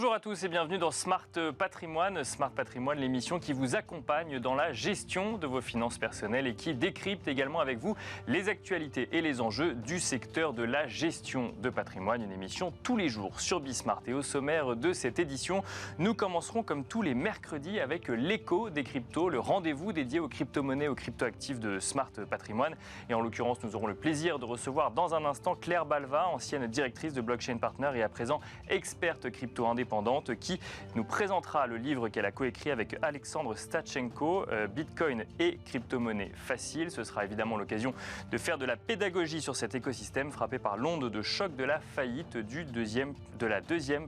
Bonjour à tous et bienvenue dans Smart Patrimoine. Smart Patrimoine, l'émission qui vous accompagne dans la gestion de vos finances personnelles et qui décrypte également avec vous les actualités et les enjeux du secteur de la gestion de patrimoine. Une émission tous les jours sur Bismart. Et au sommaire de cette édition, nous commencerons comme tous les mercredis avec l'écho des cryptos, le rendez-vous dédié aux crypto-monnaies, aux crypto-actifs de Smart Patrimoine. Et en l'occurrence, nous aurons le plaisir de recevoir dans un instant Claire Balva, ancienne directrice de Blockchain Partner et à présent experte crypto indépendante, qui nous présentera le livre qu'elle a coécrit avec Alexandre Stachenko, Bitcoin et crypto-monnaie facile. Ce sera évidemment l'occasion de faire de la pédagogie sur cet écosystème frappé par l'onde de choc de la faillite de la deuxième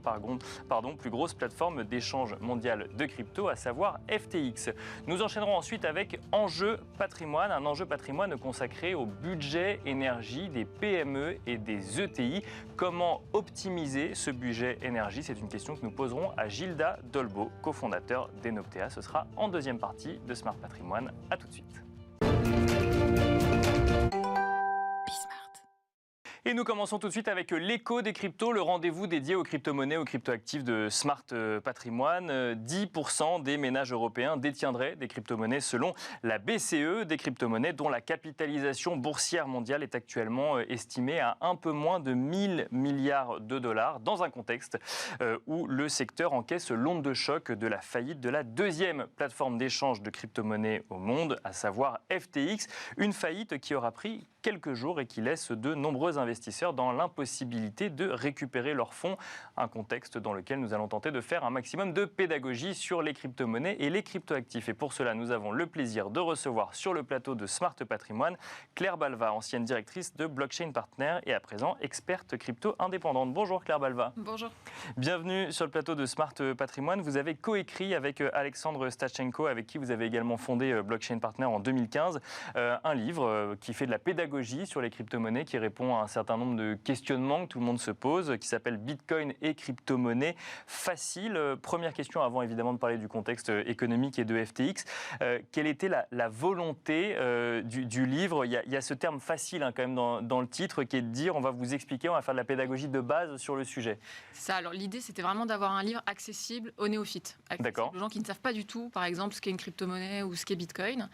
plus grosse plateforme d'échange mondiale de crypto, à savoir FTX. Nous enchaînerons ensuite avec Enjeu Patrimoine, un enjeu patrimoine consacré au budget énergie des PME et des ETI. Comment optimiser ce budget énergie? C'est une question que nous poserons à Gilda Dolbeau, cofondateur d'Enoptea. Ce sera en deuxième partie de Smart Patrimoine. À tout de suite. Et nous commençons tout de suite avec l'écho des cryptos, le rendez-vous dédié aux crypto-monnaies, aux crypto-actifs de Smart Patrimoine. 10% des ménages européens détiendraient des crypto-monnaies selon la BCE, des crypto-monnaies dont la capitalisation boursière mondiale est actuellement estimée à un peu moins de 1000 milliards de dollars, dans un contexte où le secteur encaisse l'onde de choc de la faillite de la deuxième plateforme d'échange de crypto-monnaies au monde, à savoir FTX, une faillite qui aura pris quelques jours et qui laisse de nombreux investisseurs dans l'impossibilité de récupérer leurs fonds. Un contexte dans lequel nous allons tenter de faire un maximum de pédagogie sur les crypto-monnaies et les crypto-actifs. Et pour cela, nous avons le plaisir de recevoir sur le plateau de Smart Patrimoine Claire Balva, ancienne directrice de Blockchain Partner et à présent experte crypto indépendante. Bonjour Claire Balva. Bonjour. Bienvenue sur le plateau de Smart Patrimoine. Vous avez coécrit avec Alexandre Stachenko, avec qui vous avez également fondé Blockchain Partner en 2015, un livre qui fait de la pédagogie sur les crypto-monnaies, qui répond à un certain nombre de questionnements que tout le monde se pose, qui s'appelle Bitcoin et crypto-monnaie facile. Première question, avant évidemment de parler du contexte économique et de FTX. Quelle était la volonté du livre? Il y a ce terme facile quand même dans le titre, qui est de dire on va vous expliquer, on va faire de la pédagogie de base sur le sujet. C'est ça, alors l'idée c'était vraiment d'avoir un livre accessible aux néophytes, aux gens qui ne savent pas du tout, par exemple, ce qu'est une crypto-monnaie ou ce qu'est Bitcoin.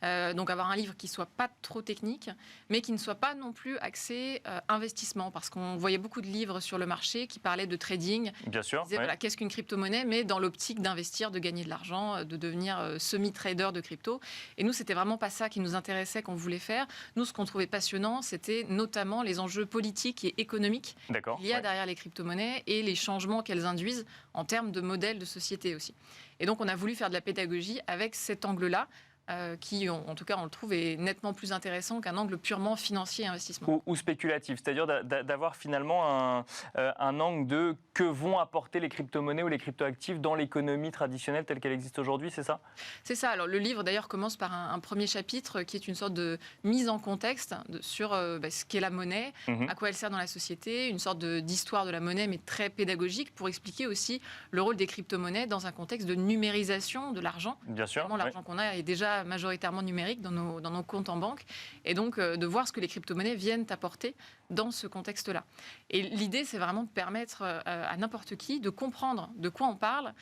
Donc avoir un livre qui ne soit pas trop technique, mais qui ne soit pas non plus axé investissement, parce qu'on voyait beaucoup de livres sur le marché qui parlaient de trading. Bien sûr. Disaient, voilà, qu'est-ce qu'une crypto-monnaie, mais dans l'optique d'investir, de gagner de l'argent, de devenir semi-trader de crypto. Et nous, c'était vraiment pas ça qui nous intéressait, qu'on voulait faire. Nous, ce qu'on trouvait passionnant, c'était notamment les enjeux politiques et économiques qu'il y a derrière les crypto-monnaies et les changements qu'elles induisent en termes de modèles de société aussi. Et donc, on a voulu faire de la pédagogie avec cet angle-là, qui, en tout cas, on le trouve, est nettement plus intéressant qu'un angle purement financier et investissement. Ou spéculatif, c'est-à-dire d'avoir finalement un angle de que vont apporter les crypto-monnaies ou les crypto-actifs dans l'économie traditionnelle telle qu'elle existe aujourd'hui, c'est ça? C'est ça. Alors, le livre, d'ailleurs, commence par un premier chapitre qui est une sorte de mise en contexte sur ce qu'est la monnaie, à quoi elle sert dans la société, une sorte d'histoire de la monnaie, mais très pédagogique, pour expliquer aussi le rôle des crypto-monnaies dans un contexte de numérisation de l'argent. Bien sûr. L'argent qu'on a est déjà majoritairement numérique dans nos comptes en banque, et donc de voir ce que les crypto-monnaies viennent apporter dans ce contexte-là. Et l'idée, c'est vraiment de permettre à n'importe qui de comprendre de quoi on parle,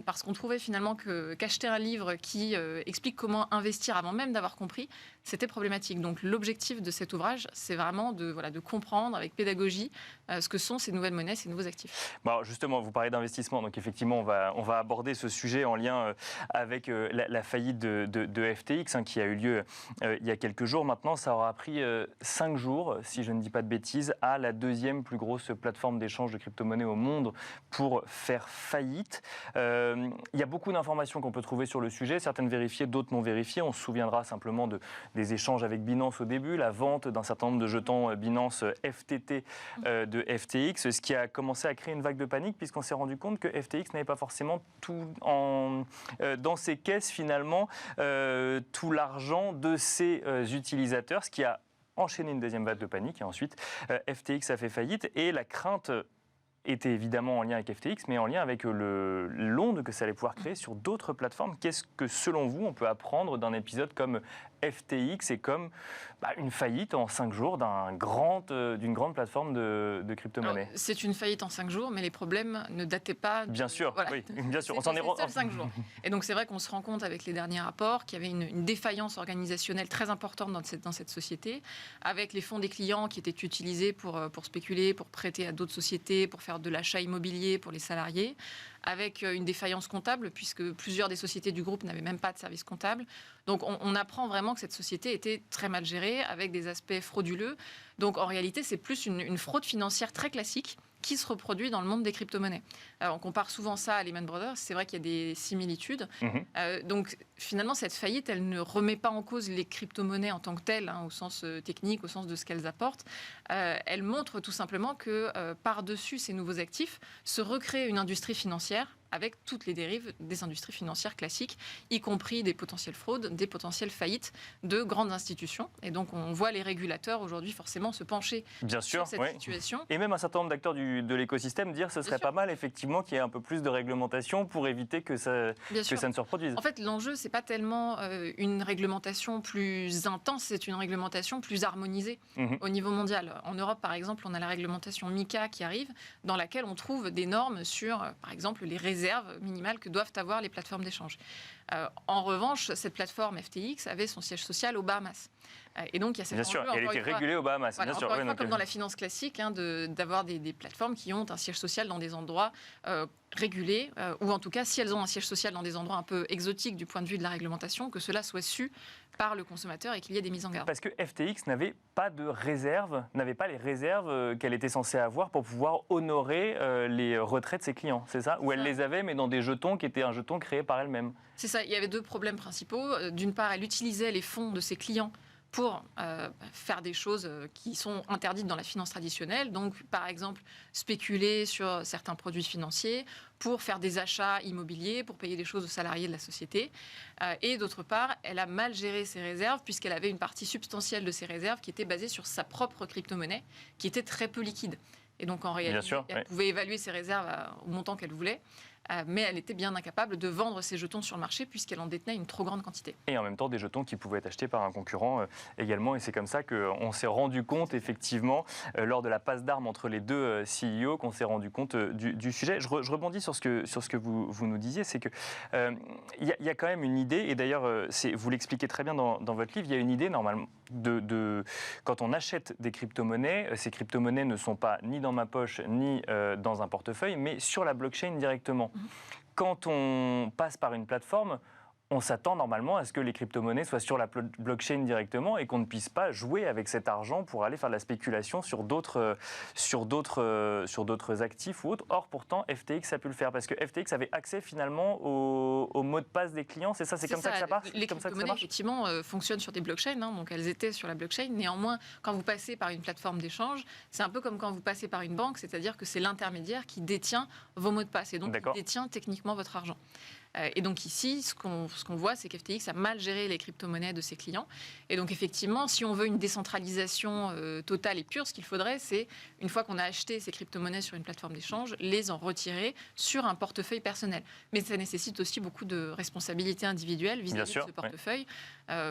parce qu'on trouvait finalement qu'acheter un livre qui explique comment investir avant même d'avoir compris, c'était problématique. Donc l'objectif de cet ouvrage, c'est vraiment de comprendre avec pédagogie ce que sont ces nouvelles monnaies, ces nouveaux actifs. Bon, justement, vous parlez d'investissement, donc effectivement, on va aborder ce sujet en lien avec la faillite de FTX, qui a eu lieu il y a quelques jours. Maintenant, ça aura pris 5 jours, si je ne dis pas de bêtises, à la deuxième plus grosse plateforme d'échange de crypto-monnaies au monde pour faire faillite. Il y a beaucoup d'informations qu'on peut trouver sur le sujet, certaines vérifiées, d'autres non vérifiées. On se souviendra simplement des échanges avec Binance au début, la vente d'un certain nombre de jetons Binance FTT de FTX, ce qui a commencé à créer une vague de panique, puisqu'on s'est rendu compte que FTX n'avait pas forcément tout dans ses caisses, finalement, tout l'argent de ses utilisateurs, ce qui a enchaîné une deuxième vague de panique. Et ensuite, FTX a fait faillite et la crainte était évidemment en lien avec FTX, mais en lien avec l'onde que ça allait pouvoir créer sur d'autres plateformes. Qu'est-ce que, selon vous, on peut apprendre d'un épisode comme FTX est comme une faillite en 5 jours d'une grande plateforme de crypto-monnaie. C'est une faillite en 5 jours, mais les problèmes ne dataient pas... Bien sûr, voilà. Oui, bien sûr. On s'en est 5 jours. Et donc c'est vrai qu'on se rend compte avec les derniers rapports qu'il y avait une défaillance organisationnelle très importante dans cette société, avec les fonds des clients qui étaient utilisés pour spéculer, pour prêter à d'autres sociétés, pour faire de l'achat immobilier pour les salariés, avec une défaillance comptable, puisque plusieurs des sociétés du groupe n'avaient même pas de service comptable. Donc on apprend vraiment que cette société était très mal gérée, avec des aspects frauduleux. Donc en réalité, c'est plus une fraude financière très classique qui se reproduit dans le monde des crypto-monnaies. Alors, on compare souvent ça à Lehman Brothers, c'est vrai qu'il y a des similitudes. Donc finalement, cette faillite, elle ne remet pas en cause les crypto-monnaies en tant que telles, au sens technique, au sens de ce qu'elles apportent. Elle montre tout simplement que par-dessus ces nouveaux actifs se recrée une industrie financière avec toutes les dérives des industries financières classiques, y compris des potentielles fraudes, des potentielles faillites de grandes institutions. Et donc, on voit les régulateurs aujourd'hui forcément se pencher sur cette situation. Et même un certain nombre d'acteurs de l'écosystème dire que ce serait pas mal, effectivement, qu'il y ait un peu plus de réglementation pour éviter que ça ne se reproduise. En fait, l'enjeu, c'est pas tellement une réglementation plus intense, c'est une réglementation plus harmonisée au niveau mondial. En Europe, par exemple, on a la réglementation MiCA qui arrive, dans laquelle on trouve des normes sur, par exemple, les réserves minimales que doivent avoir les plateformes d'échange. En revanche, cette plateforme FTX avait son siège social aux Bahamas. Et donc, il y a cette bien sûr, elle était régulée aux Bahamas. Voilà, bien sûr, encore une fois, comme dans la finance classique, d'avoir des plateformes qui ont un siège social dans des endroits régulés, ou en tout cas, si elles ont un siège social dans des endroits un peu exotiques du point de vue de la réglementation, que cela soit su par le consommateur et qu'il y ait des mises en garde. Parce que FTX n'avait pas de réserve, n'avait pas les réserves qu'elle était censée avoir pour pouvoir honorer les retraits de ses clients, c'est ça? Ou elle les avait, mais dans des jetons qui étaient un jeton créé par elle-même. C'est ça, il y avait 2 problèmes principaux. D'une part, elle utilisait les fonds de ses clients pour faire des choses qui sont interdites dans la finance traditionnelle. Donc, par exemple, spéculer sur certains produits financiers, pour faire des achats immobiliers, pour payer des choses aux salariés de la société. Et d'autre part, elle a mal géré ses réserves, puisqu'elle avait une partie substantielle de ses réserves qui était basée sur sa propre crypto-monnaie, qui était très peu liquide. Et donc, en réalité, elle pouvait évaluer ses réserves au montant qu'elle voulait. Mais elle était bien incapable de vendre ses jetons sur le marché puisqu'elle en détenait une trop grande quantité. Et en même temps, des jetons qui pouvaient être achetés par un concurrent également. Et c'est comme ça qu'on s'est rendu compte, effectivement, lors de la passe d'armes entre les 2 CEO, qu'on s'est rendu compte du sujet. Je rebondis sur ce que vous nous disiez, c'est qu'il y a quand même une idée, et d'ailleurs, vous l'expliquez très bien dans votre livre, il y a une idée, normalement, quand on achète des crypto-monnaies, ces crypto-monnaies ne sont pas ni dans ma poche, ni dans un portefeuille, mais sur la blockchain directement. Quand on passe par une plateforme, on s'attend normalement à ce que les crypto-monnaies soient sur la blockchain directement et qu'on ne puisse pas jouer avec cet argent pour aller faire de la spéculation sur d'autres actifs ou autres. Or, pourtant, FTX a pu le faire parce que FTX avait accès finalement au mot de passe des clients. C'est ça, c'est comme ça que ça marche. Les crypto-monnaies, effectivement, fonctionnent sur des blockchains, donc elles étaient sur la blockchain. Néanmoins, quand vous passez par une plateforme d'échange, c'est un peu comme quand vous passez par une banque, c'est-à-dire que c'est l'intermédiaire qui détient vos mots de passe et donc qui détient techniquement votre argent. Et donc ici, ce qu'on voit, c'est qu'FTX a mal géré les crypto-monnaies de ses clients. Et donc effectivement, si on veut une décentralisation totale et pure, ce qu'il faudrait, c'est, une fois qu'on a acheté ces crypto-monnaies sur une plateforme d'échange, les en retirer sur un portefeuille personnel. Mais ça nécessite aussi beaucoup de responsabilité individuelle vis-à-vis de ce portefeuille.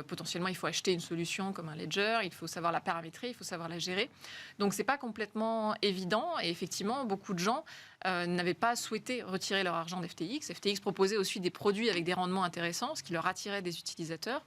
Potentiellement, il faut acheter une solution comme un ledger, il faut savoir la paramétrer, il faut savoir la gérer. Donc c'est pas complètement évident. Et effectivement, beaucoup de gens n'avaient pas souhaité retirer leur argent d'FTX. FTX proposait aussi des produits avec des rendements intéressants, ce qui leur attirait des utilisateurs.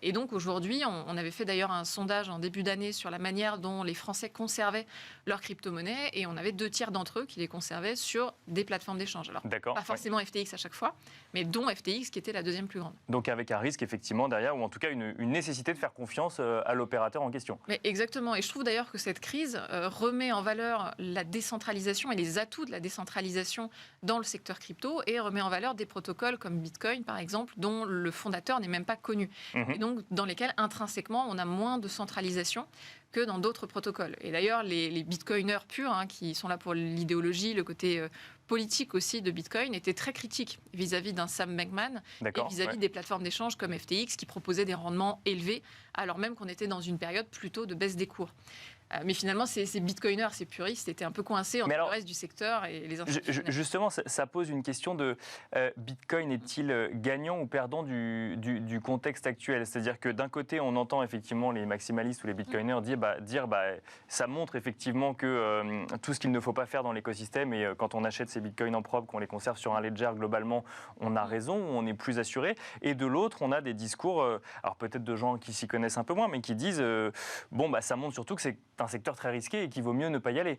Et donc aujourd'hui, on avait fait d'ailleurs un sondage en début d'année sur la manière dont les Français conservaient leurs crypto-monnaies, et on avait 2/3 d'entre eux qui les conservaient sur des plateformes d'échange. Alors, pas forcément FTX à chaque fois, mais dont FTX qui était la 2e plus grande. Donc avec un risque effectivement derrière, ou en tout cas une nécessité de faire confiance à l'opérateur en question. Mais exactement, et je trouve d'ailleurs que cette crise remet en valeur la décentralisation et les atouts de la décentralisation dans le secteur crypto, et remet en valeur des protocoles comme Bitcoin par exemple, dont le fondateur n'est même pas connu, et donc dans lesquels intrinsèquement on a moins de centralisation que dans d'autres protocoles. Et d'ailleurs, les bitcoiners purs, qui sont là pour l'idéologie, le côté politique aussi de Bitcoin, étaient très critiques vis-à-vis d'un Sam Bankman et vis-à-vis des plateformes d'échange comme FTX qui proposaient des rendements élevés, alors même qu'on était dans une période plutôt de baisse des cours. Mais finalement, ces bitcoiners, ces puristes étaient un peu coincés entre le reste du secteur et les institutionnels. Justement, ça pose une question de Bitcoin est-il gagnant ou perdant du contexte actuel? C'est-à-dire que d'un côté, on entend effectivement les maximalistes ou les bitcoiners dire ça montre effectivement que tout ce qu'il ne faut pas faire dans l'écosystème, et quand on achète ces bitcoins en propre, qu'on les conserve sur un ledger, globalement, on a raison, on est plus assuré. Et de l'autre, on a des discours, alors peut-être de gens qui s'y connaissent un peu moins, mais qui disent ça montre surtout que c'est un secteur très risqué et qu'il vaut mieux ne pas y aller.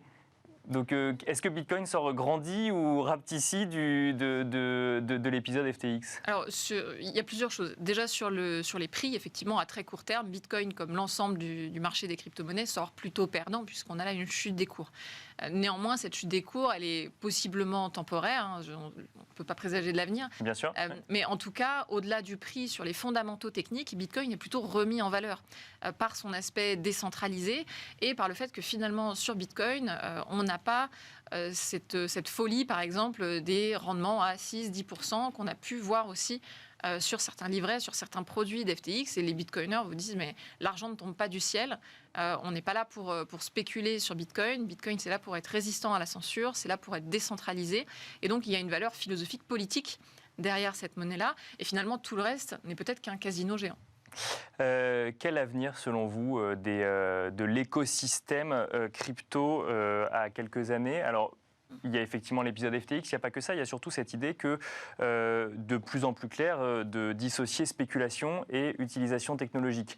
Donc, est-ce que Bitcoin sort grandi ou rapetissi de l'épisode FTX? Alors, il y a plusieurs choses. Déjà, sur les prix, effectivement, à très court terme, Bitcoin, comme l'ensemble du marché des crypto-monnaies, sort plutôt perdant, puisqu'on a là une chute des cours. Néanmoins, cette chute des cours, elle est possiblement temporaire. On ne peut pas présager de l'avenir. Bien sûr. Mais en tout cas, au-delà du prix, sur les fondamentaux techniques, Bitcoin est plutôt remis en valeur par son aspect décentralisé et par le fait que finalement, sur Bitcoin, on n'a pas cette folie, par exemple, des rendements à 6-10% qu'on a pu voir aussi sur certains livrets, sur certains produits d'FTX. Et les bitcoiners vous disent, mais l'argent ne tombe pas du ciel. On n'est pas là pour spéculer sur Bitcoin. Bitcoin, c'est là pour être résistant à la censure, c'est là pour être décentralisé. Et donc, il y a une valeur philosophique, politique derrière cette monnaie-là. Et finalement, tout le reste n'est peut-être qu'un casino géant. Quel avenir, selon vous, de l'écosystème crypto à quelques années? Alors, il y a effectivement l'épisode FTX, il n'y a pas que ça, il y a surtout cette idée que de plus en plus clair de dissocier spéculation et utilisation technologique.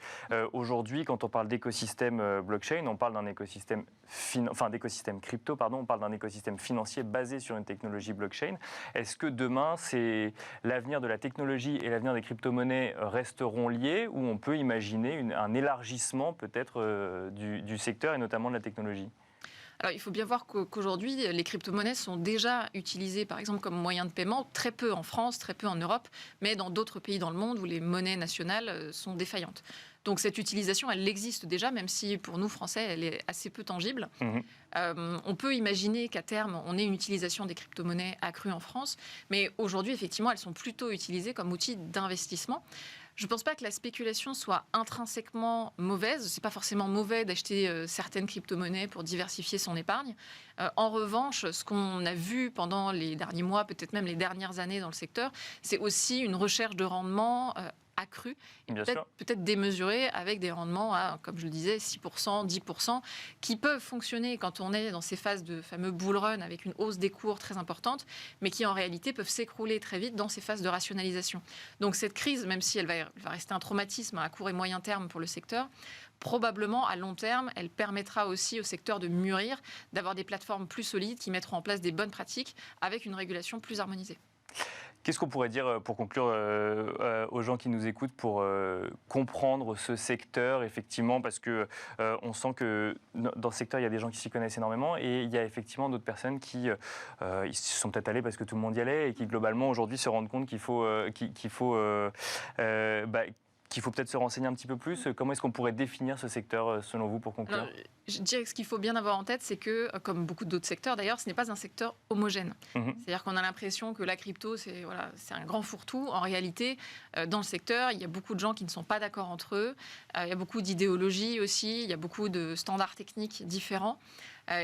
Aujourd'hui, quand on parle d'écosystème blockchain, on parle d'un écosystème d'écosystème crypto, on parle d'un écosystème financier basé sur une technologie blockchain. Est-ce que demain, l'avenir de la technologie et l'avenir des crypto-monnaies resteront liés, ou on peut imaginer un élargissement peut-être du secteur et notamment de la technologie? Alors, il faut bien voir qu'aujourd'hui, les crypto-monnaies sont déjà utilisées, par exemple, comme moyen de paiement, très peu en France, très peu en Europe, mais dans d'autres pays dans le monde où les monnaies nationales sont défaillantes. Donc, cette utilisation, elle existe déjà, même si pour nous, Français, elle est assez peu tangible. On peut imaginer qu'à terme, on ait une utilisation des crypto-monnaies accrue en France, mais aujourd'hui, effectivement, elles sont plutôt utilisées comme outil d'investissement. Je ne pense pas que la spéculation soit intrinsèquement mauvaise. Ce n'est pas forcément mauvais d'acheter certaines crypto-monnaies pour diversifier son épargne. En revanche, ce qu'on a vu pendant les derniers mois, peut-être même les dernières années dans le secteur, c'est aussi une recherche de rendement accrue et peut-être démesurée, avec des rendements à, comme je le disais, 6%, 10%, qui peuvent fonctionner quand on est dans ces phases de fameux bull run avec une hausse des cours très importante, mais qui en réalité peuvent s'écrouler très vite dans ces phases de rationalisation. Donc cette crise, même si elle va rester un traumatisme à court et moyen terme pour le secteur, probablement à long terme, elle permettra aussi au secteur de mûrir, d'avoir des plateformes plus solides qui mettront en place des bonnes pratiques avec une régulation plus harmonisée. Qu'est-ce qu'on pourrait dire, pour conclure, aux gens qui nous écoutent pour comprendre ce secteur, effectivement, parce qu'on sent que dans ce secteur, il y a des gens qui s'y connaissent énormément, et il y a effectivement d'autres personnes qui ils sont peut-être allés parce que tout le monde y allait, et qui globalement aujourd'hui se rendent compte qu'il faut peut-être se renseigner un petit peu plus. Comment est-ce qu'on pourrait définir ce secteur, selon vous, pour conclure? Alors, je dirais que ce qu'il faut bien avoir en tête, c'est que, comme beaucoup d'autres secteurs d'ailleurs, ce n'est pas un secteur homogène. C'est-à-dire qu'on a l'impression que la crypto, c'est un grand fourre-tout. En réalité, dans le secteur, il y a beaucoup de gens qui ne sont pas d'accord entre eux. Il y a beaucoup d'idéologies aussi. Il y a beaucoup de standards techniques différents.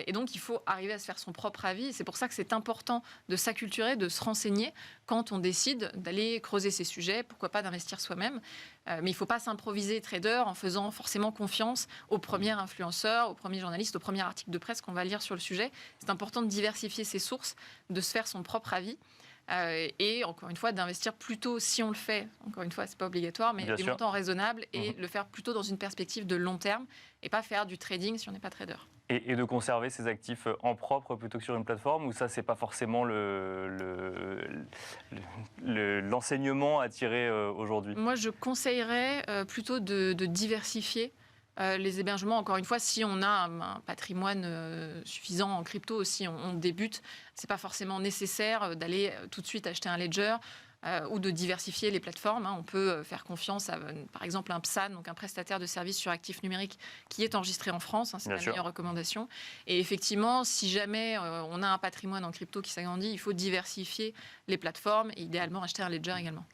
Et donc, il faut arriver à se faire son propre avis. C'est pour ça que c'est important de s'acculturer, de se renseigner quand on décide d'aller creuser ces sujets, pourquoi pas d'investir soi-même. Mais il ne faut pas s'improviser trader en faisant forcément confiance au premier influenceur, au premier journaliste, au premier article de presse qu'on va lire sur le sujet. C'est important de diversifier ses sources, de se faire son propre avis. Et encore une fois, d'investir plutôt, si on le fait, encore une fois, ce n'est pas obligatoire, mais des montants raisonnables, et le faire plutôt dans une perspective de long terme, et pas faire du trading si on n'est pas trader. Et de conserver ses actifs en propre plutôt que sur une plateforme, ou ça, c'est pas forcément l'enseignement à tirer aujourd'hui? Moi, je conseillerais plutôt de diversifier les hébergements. Encore une fois, si on a un patrimoine suffisant en crypto, si on débute, c'est pas forcément nécessaire d'aller tout de suite acheter un ledger. ou de diversifier les plateformes. On peut faire confiance à, par exemple, un PSAN, donc un prestataire de services sur actifs numériques qui est enregistré en France. C'est la meilleure recommandation. Et effectivement, si jamais on a un patrimoine en crypto qui s'agrandit, il faut diversifier les plateformes et idéalement acheter un ledger également.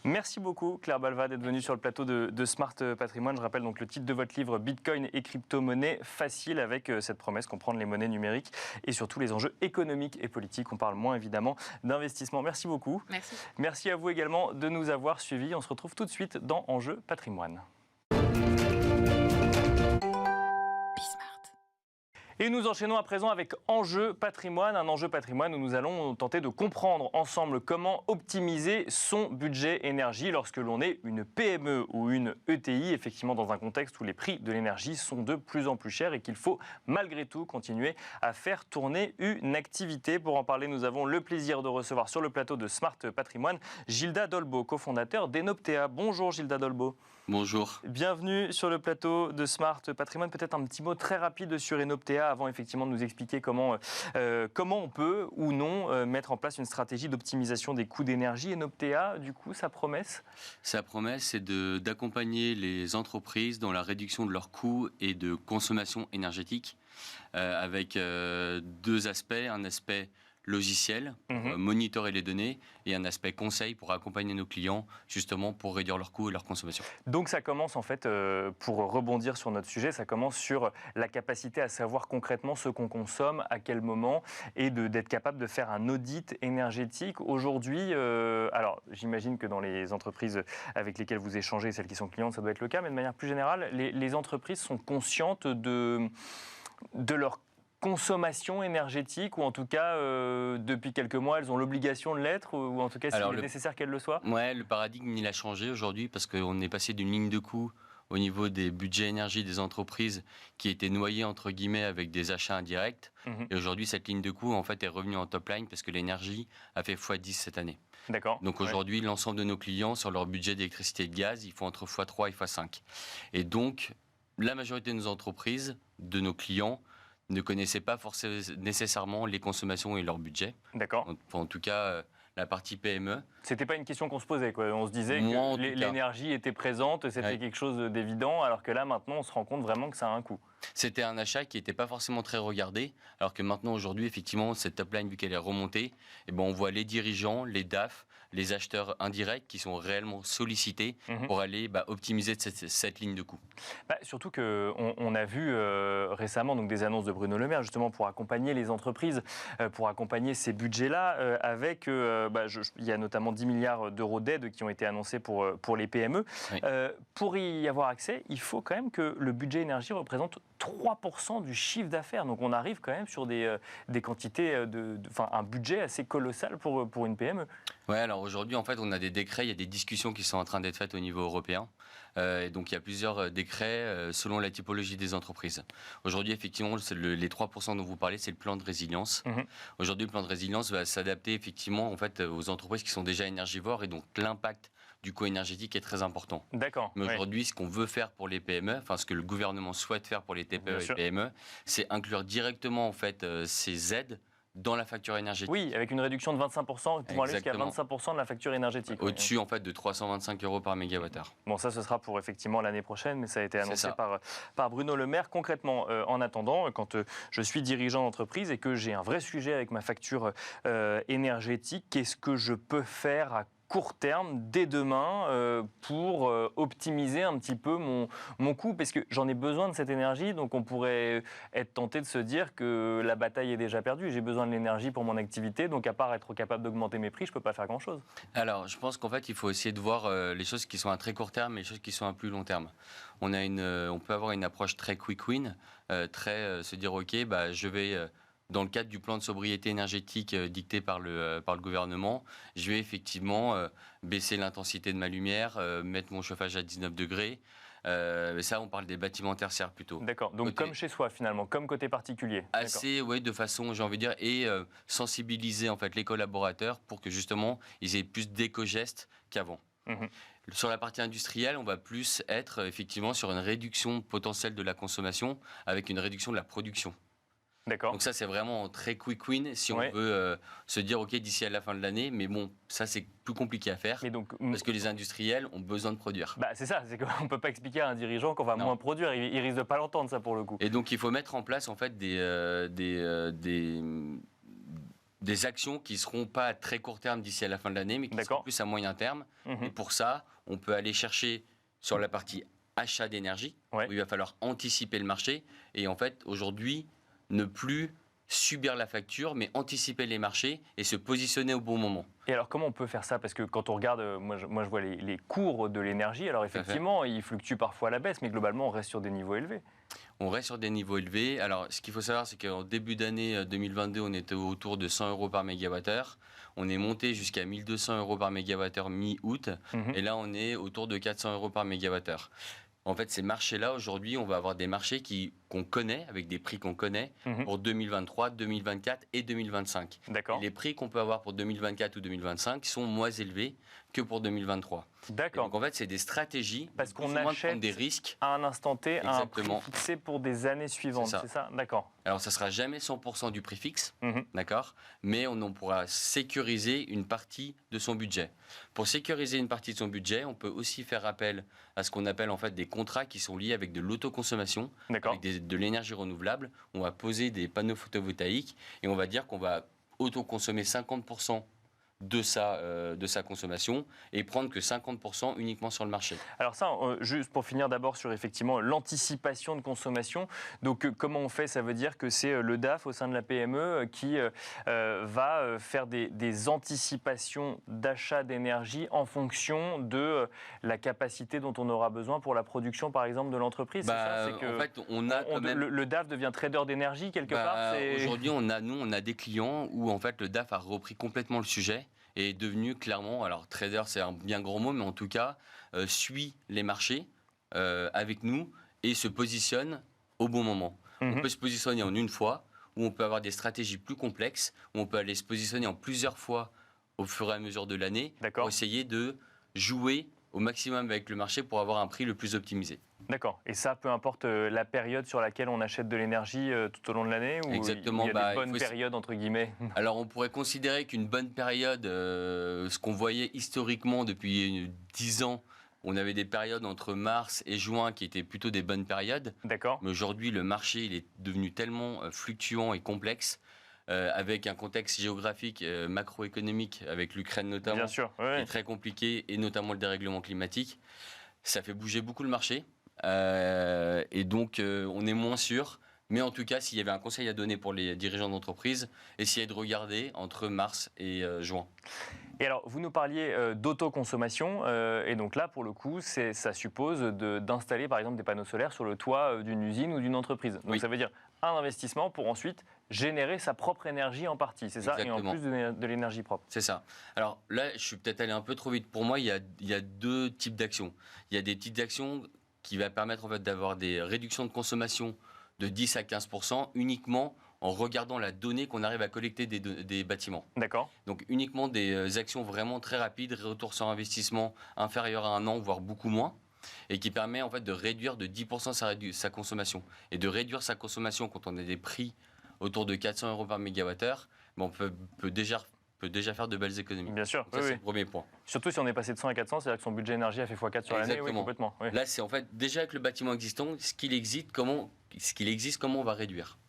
Merci beaucoup Claire Balva d'être venue sur le plateau de Smart Patrimoine. Je rappelle donc le titre de votre livre Bitcoin et crypto-monnaie facile, avec cette promesse comprendre les monnaies numériques et surtout les enjeux économiques et politiques. On parle moins évidemment d'investissement. Merci beaucoup. Merci. Merci à vous également de nous avoir suivis. On se retrouve tout de suite dans Enjeux Patrimoine. Et nous enchaînons à présent avec Enjeu Patrimoine, un enjeu patrimoine où nous allons tenter de comprendre ensemble comment optimiser son budget énergie lorsque l'on est une PME ou une ETI, effectivement dans un contexte où les prix de l'énergie sont de plus en plus chers et qu'il faut malgré tout continuer à faire tourner une activité. Pour en parler, nous avons le plaisir de recevoir sur le plateau de Smart Patrimoine Gilda Dolbeau, cofondateur d'Enoptea. Bonjour Gilda Dolbeau. Bonjour. Bienvenue sur le plateau de Smart Patrimoine. Peut-être un petit mot très rapide sur Enoptea avant effectivement de nous expliquer comment on peut ou non mettre en place une stratégie d'optimisation des coûts d'énergie. Enoptea, du coup, sa promesse ? Sa promesse, c'est d'accompagner les entreprises dans la réduction de leurs coûts et de consommation énergétique avec deux aspects. Un aspect logiciel pour monitorer les données et un aspect conseil pour accompagner nos clients justement pour réduire leurs coûts et leur consommation. Donc ça commence en fait, pour rebondir sur notre sujet, ça commence sur la capacité à savoir concrètement ce qu'on consomme, à quel moment et d'être capable de faire un audit énergétique. Aujourd'hui, alors j'imagine que dans les entreprises avec lesquelles vous échangez, celles qui sont clientes, ça doit être le cas, mais de manière plus générale, les entreprises sont conscientes de leur consommation énergétique, ou en tout cas, depuis quelques mois, elles ont l'obligation de l'être, ou en tout cas, s'il est nécessaire qu'elles le soient ? Ouais, le paradigme, il a changé aujourd'hui parce qu'on est passé d'une ligne de coût au niveau des budgets énergie des entreprises qui étaient noyés, entre guillemets, avec des achats indirects. Et aujourd'hui, cette ligne de coût, en fait, est revenue en top line parce que l'énergie a fait x10 cette année. D'accord. Donc aujourd'hui, l'ensemble de nos clients, sur leur budget d'électricité et de gaz, ils font entre x3 et x5. Et donc, la majorité de nos entreprises, de nos clients, ne connaissaient pas forcément nécessairement les consommations et leur budget. D'accord. En tout cas, la partie PME. C'était pas une question qu'on se posait, quoi. On se disait que l'énergie était présente, c'était quelque chose d'évident, alors que là, maintenant, on se rend compte vraiment que ça a un coût. C'était un achat qui n'était pas forcément très regardé, alors que maintenant, aujourd'hui, effectivement, cette top line, vu qu'elle est remontée, eh ben, on voit les dirigeants, les DAF, les acheteurs indirects qui sont réellement sollicités pour aller optimiser cette ligne de coût. Surtout qu'on a vu récemment donc, des annonces de Bruno Le Maire, justement pour accompagner les entreprises, pour accompagner ces budgets-là, avec, il y a notamment 10 milliards d'euros d'aide qui ont été annoncés pour les PME. Oui. Pour y avoir accès, il faut quand même que le budget énergie représente 3% du chiffre d'affaires. Donc on arrive quand même sur des quantités, un budget assez colossal pour une PME. Oui, alors aujourd'hui, en fait, on a des décrets, il y a des discussions qui sont en train d'être faites au niveau européen. Et donc il y a plusieurs décrets selon la typologie des entreprises. Aujourd'hui, effectivement, les 3% dont vous parlez, c'est le plan de résilience. Aujourd'hui, le plan de résilience va s'adapter effectivement en fait, aux entreprises qui sont déjà énergivores et donc l'impact du coût énergétique est très important. D'accord. Mais aujourd'hui, ce qu'on veut faire pour les PME, enfin ce que le gouvernement souhaite faire pour les TPE et PME, c'est inclure directement en fait ces aides dans la facture énergétique. Oui, avec une réduction de 25%, pour aller jusqu'à 25% de la facture énergétique. Au-dessus, en fait, de 325 € par mégawattheure. Bon, ça, ce sera pour effectivement l'année prochaine, mais ça a été annoncé par Bruno Le Maire. Concrètement, en attendant, quand je suis dirigeant d'entreprise et que j'ai un vrai sujet avec ma facture énergétique, qu'est-ce que je peux faire à court terme, dès demain, pour optimiser un petit peu mon coût, parce que j'en ai besoin de cette énergie, donc on pourrait être tenté de se dire que la bataille est déjà perdue, j'ai besoin de l'énergie pour mon activité, donc à part être capable d'augmenter mes prix, je ne peux pas faire grand-chose. Alors, je pense qu'en fait, il faut essayer de voir les choses qui sont à très court terme et les choses qui sont à plus long terme. On peut avoir une approche très quick win, se dire, OK, je vais... dans le cadre du plan de sobriété énergétique dicté par le gouvernement, je vais effectivement baisser l'intensité de ma lumière, mettre mon chauffage à 19 degrés. Ça, on parle des bâtiments tertiaires plutôt. D'accord, donc comme chez soi finalement, comme côté particulier. Assez, oui, de façon, j'ai envie de dire, et sensibiliser en fait les collaborateurs pour que justement, ils aient plus d'éco-gestes qu'avant. Sur la partie industrielle, on va plus être effectivement sur une réduction potentielle de la consommation avec une réduction de la production. D'accord. Donc ça, c'est vraiment très quick win si on Ouais. veut se dire, OK, d'ici à la fin de l'année. Mais bon, ça, c'est plus compliqué à faire Mais donc, parce que les industriels ont besoin de produire. bah, c'est ça, c'est qu'on ne peut pas expliquer à un dirigeant qu'on va Non. moins produire. Il risque de pas l'entendre, ça, pour le coup. Et donc, il faut mettre en place en fait des actions qui seront pas à très court terme d'ici à la fin de l'année, mais qui seront D'accord. plus à moyen terme. Mhm. Et pour ça, on peut aller chercher sur la partie achat d'énergie, Ouais. où il va falloir anticiper le marché. Et en fait, aujourd'hui, ne plus subir la facture, mais anticiper les marchés et se positionner au bon moment. Et alors, comment on peut faire ça? Parce que quand on regarde, moi, je vois les cours de l'énergie. Alors, à fait. effectivement, ils fluctuent parfois à la baisse, mais globalement, on reste sur des niveaux élevés. On reste sur des niveaux élevés. Alors, ce qu'il faut savoir, c'est qu'en début d'année 2022, on était autour de 100 euros par mégawattheure. On est monté jusqu'à 1200 euros par mégawattheure mi-août. Mhm. Et là, on est autour de 400 euros par mégawattheure. En fait, ces marchés-là, aujourd'hui, on va avoir des marchés qu'on connaît, avec des prix qu'on connaît, Mhm. pour 2023, 2024 et 2025. Et D'accord. les prix qu'on peut avoir pour 2024 ou 2025 sont moins élevés que pour 2023. Et D'accord. donc, en fait, c'est des stratégies Parce pour qu'on moins achète prendre des risques. À un instant T, à un prix Exactement. fixé pour des années suivantes. C'est ça. C'est ça? D'accord. Alors, ça sera jamais 100% du prix fixe, Mhm. d'accord, mais on pourra sécuriser une partie de son budget. Pour sécuriser une partie de son budget, on peut aussi faire appel à ce qu'on appelle en fait des contrats qui sont liés avec de l'autoconsommation, D'accord. avec de l'énergie renouvelable. On va poser des panneaux photovoltaïques et on va dire qu'on va autoconsommer 50% de sa consommation et prendre que 50% uniquement sur le marché. Alors ça, juste pour finir d'abord sur effectivement l'anticipation de consommation. Donc comment on fait? Ça veut dire que c'est le DAF au sein de la PME qui va faire des anticipations d'achat d'énergie en fonction de la capacité dont on aura besoin pour la production, par exemple, de l'entreprise. C'est ça? C'est que En fait, on a quand même... le DAF devient trader d'énergie quelque part. Aujourd'hui, on a des clients où en fait le DAF a repris complètement le sujet et est devenu clairement, alors trader c'est un bien gros mot, mais en tout cas suit les marchés avec nous et se positionne au bon moment. Mhm. On peut se positionner en une fois, ou on peut avoir des stratégies plus complexes, où on peut aller se positionner en plusieurs fois au fur et à mesure de l'année D'accord. pour essayer de jouer au maximum avec le marché pour avoir un prix le plus optimisé. D'accord. Et ça, peu importe la période sur laquelle on achète de l'énergie tout au long de l'année, ou Exactement. il y a des Il bonnes faut périodes entre guillemets? Alors, on pourrait considérer qu'une bonne période, ce qu'on voyait historiquement depuis 10 ans, on avait des périodes entre mars et juin qui étaient plutôt des bonnes périodes. D'accord. Mais aujourd'hui, le marché il est devenu tellement fluctuant et complexe, avec un contexte géographique, macroéconomique, avec l'Ukraine notamment, Bien sûr. qui Ouais. est très compliqué, et notamment le dérèglement climatique. Ça fait bouger beaucoup le marché. Et donc, on est moins sûr. Mais en tout cas, s'il y avait un conseil à donner pour les dirigeants d'entreprise, essayez de regarder entre mars et juin. Et alors, vous nous parliez d'autoconsommation, et donc là, pour le coup, ça suppose d'installer par exemple des panneaux solaires sur le toit d'une usine ou d'une entreprise. Donc Oui. ça veut dire un investissement pour ensuite générer sa propre énergie en partie, c'est ça? Et en Exactement. plus de l'énergie propre. C'est ça. Alors là, je suis peut-être allé un peu trop vite. Pour moi, il y a deux types d'actions. Il y a des petites actions qui vont permettre en fait, d'avoir des réductions de consommation de 10 à 15% uniquement en regardant la donnée qu'on arrive à collecter des bâtiments. D'accord. Donc uniquement des actions vraiment très rapides, retour sur investissement inférieur à un an, voire beaucoup moins, et qui permet en fait de réduire de 10% sa consommation. Et de réduire sa consommation quand on a des prix autour de 400 euros par mégawattheure, on peut déjà faire de belles économies. Bien sûr. Donc ça, Oui, c'est oui. le premier point. Surtout si on est passé de 100 à 400, c'est-à-dire que son budget énergie a fait x4 sur l'année. Oui, Exactement. complètement. Oui. Là, c'est en fait déjà avec le bâtiment existant, ce qu'il existe, comment on va réduire.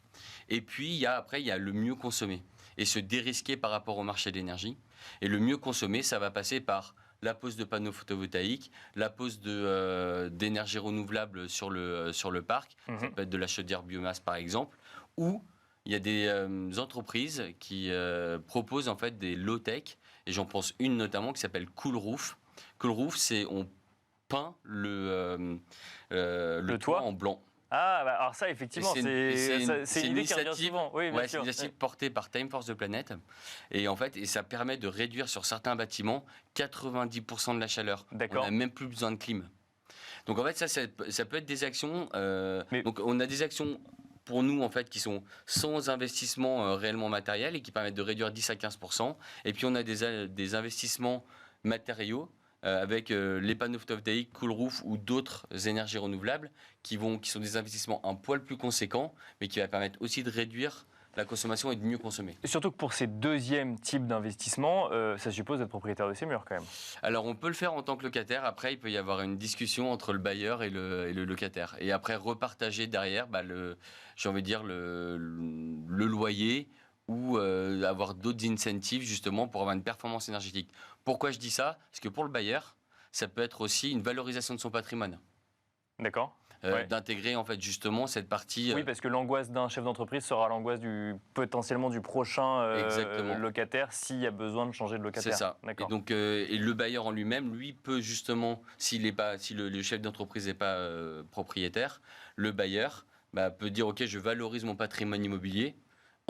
Et puis, après, il y a le mieux consommer et se dérisquer par rapport au marché de l'énergie. Et le mieux consommer, ça va passer par la pose de panneaux photovoltaïques, la pose d'énergie renouvelable sur le parc, Mhm. ça peut être de la chaudière biomasse par exemple, ou il y a des entreprises qui proposent en fait des low-tech, et j'en pense une notamment qui s'appelle Cool Roof. Cool Roof, c'est on peint le toit en blanc. Ah, bah, alors ça, effectivement, Et c'est une idée qui revient initiative- souvent. Oui, bien Ouais, c'est sûr. une initiative portée par Time Force de Planète. Et en fait, ça permet de réduire sur certains bâtiments 90% de la chaleur. D'accord. On n'a même plus besoin de clim. Donc en fait, ça peut être des actions. Mais- Donc on a des actions pour nous en fait qui sont sans investissement réellement matériel et qui permettent de réduire 10 à 15%. Et puis on a des investissements matériaux avec les panneaux photovoltaïques, Cool Roof ou d'autres énergies renouvelables qui sont des investissements un poil plus conséquents, mais qui va permettre aussi de réduire la consommation et de mieux consommer. Et surtout que pour ces deuxièmes types d'investissements, ça suppose d'être propriétaire de ces murs quand même. Alors on peut le faire en tant que locataire, après il peut y avoir une discussion entre le bailleur et le locataire. Et après repartager derrière, j'ai envie de dire, le loyer ou avoir d'autres incentives justement pour avoir une performance énergétique. Pourquoi je dis ça? Parce que pour le bailleur, ça peut être aussi une valorisation de son patrimoine. D'accord. D'intégrer en fait justement cette partie. Oui, parce que l'angoisse d'un chef d'entreprise sera l'angoisse potentiellement du prochain locataire s'il y a besoin de changer de locataire. C'est ça. Et donc et le bailleur en lui-même, lui peut justement, si le chef d'entreprise n'est pas propriétaire, le bailleur peut dire ok, je valorise mon patrimoine immobilier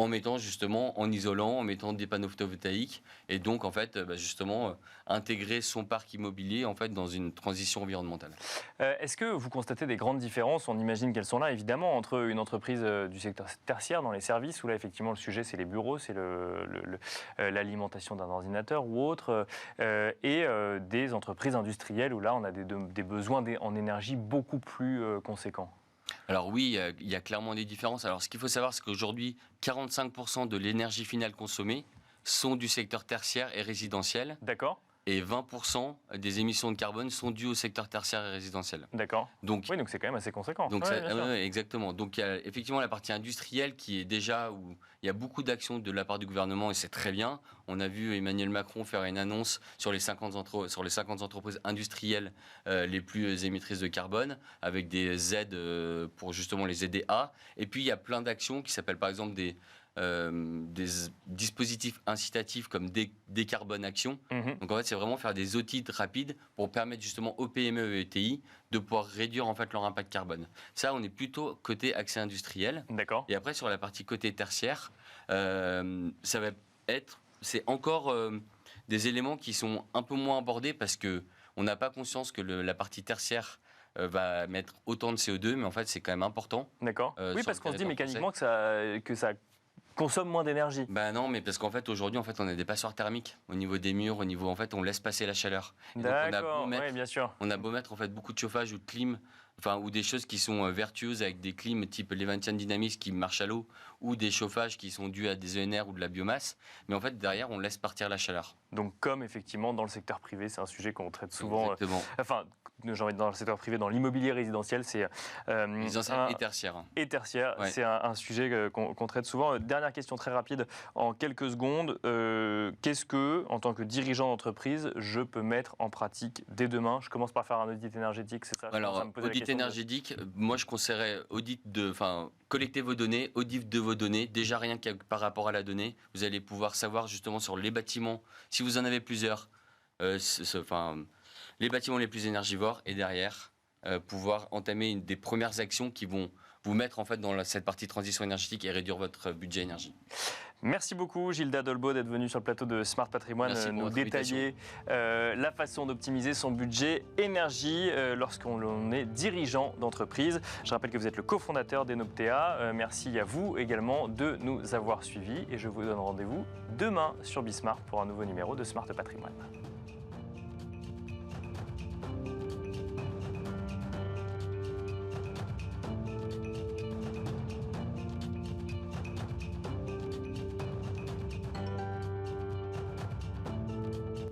en mettant justement, en isolant, en mettant des panneaux photovoltaïques et donc en fait justement intégrer son parc immobilier en fait dans une transition environnementale. Est-ce que vous constatez des grandes différences? On imagine qu'elles sont là évidemment entre une entreprise du secteur tertiaire dans les services où là effectivement le sujet c'est les bureaux, c'est l'alimentation d'un ordinateur ou autre et des entreprises industrielles où là on a des besoins en énergie beaucoup plus conséquents. Alors oui, il y a clairement des différences. Alors ce qu'il faut savoir, c'est qu'aujourd'hui, 45% de l'énergie finale consommée sont du secteur tertiaire et résidentiel. D'accord. Et 20% des émissions de carbone sont dues au secteur tertiaire et résidentiel. D'accord. Donc c'est quand même assez conséquent. Donc exactement. Donc il y a effectivement la partie industrielle qui est déjà où il y a beaucoup d'actions de la part du gouvernement et c'est très bien. On a vu Emmanuel Macron faire une annonce sur les 50 entreprises industrielles les plus émettrices de carbone avec des aides pour justement les aider à. Et puis il y a plein d'actions qui s'appellent par exemple des dispositifs incitatifs comme Décarbone Action. Donc en fait, c'est vraiment faire des audits rapides pour permettre justement aux PME et ETI de pouvoir réduire en fait leur impact carbone. Ça, on est plutôt côté accès industriel. D'accord. Et après, sur la partie côté tertiaire, ça va être, c'est encore des éléments qui sont un peu moins abordés parce que on n'a pas conscience que la partie tertiaire va mettre autant de CO2, mais en fait, c'est quand même important. D'accord. Oui, parce qu'on se dit mécaniquement que ça consomme moins d'énergie. Non, mais parce qu'en fait aujourd'hui on a des passoires thermiques au niveau des murs, en fait on laisse passer la chaleur. D'accord, oui, bien sûr. On a beau mettre en fait beaucoup de chauffage ou de clim, ou des choses qui sont vertueuses avec des clims type Levantian Dynamics qui marchent à l'eau ou des chauffages qui sont dus à des ENR ou de la biomasse, mais en fait derrière on laisse partir la chaleur. Donc comme effectivement dans le secteur privé, c'est un sujet qu'on traite souvent. Exactement. J'ai envie de dire dans le secteur privé, dans l'immobilier résidentiel, c'est résidentiel et tertiaire. Et tertiaire, ouais. C'est un sujet qu'on traite souvent. Dernière question très rapide, en quelques secondes. Qu'est-ce que, en tant que dirigeant d'entreprise, je peux mettre en pratique dès demain? Je commence par faire un audit énergétique, c'est ça? Alors, audit énergétique, moi je conseillerais collecter vos données, audit de vos données. Déjà rien que par rapport à la donnée, vous allez pouvoir savoir justement sur les bâtiments, si vous en avez plusieurs, les bâtiments les plus énergivores et derrière pouvoir entamer des premières actions qui vont vous mettre en fait dans cette partie transition énergétique et réduire votre budget énergie. Merci beaucoup Gilda Dolbeau d'être venu sur le plateau de Smart Patrimoine nous détailler la façon d'optimiser son budget énergie lorsqu'on est dirigeant d'entreprise. Je rappelle que vous êtes le cofondateur d'Enoptea. Merci à vous également de nous avoir suivis et je vous donne rendez-vous demain sur Bismart pour un nouveau numéro de Smart Patrimoine.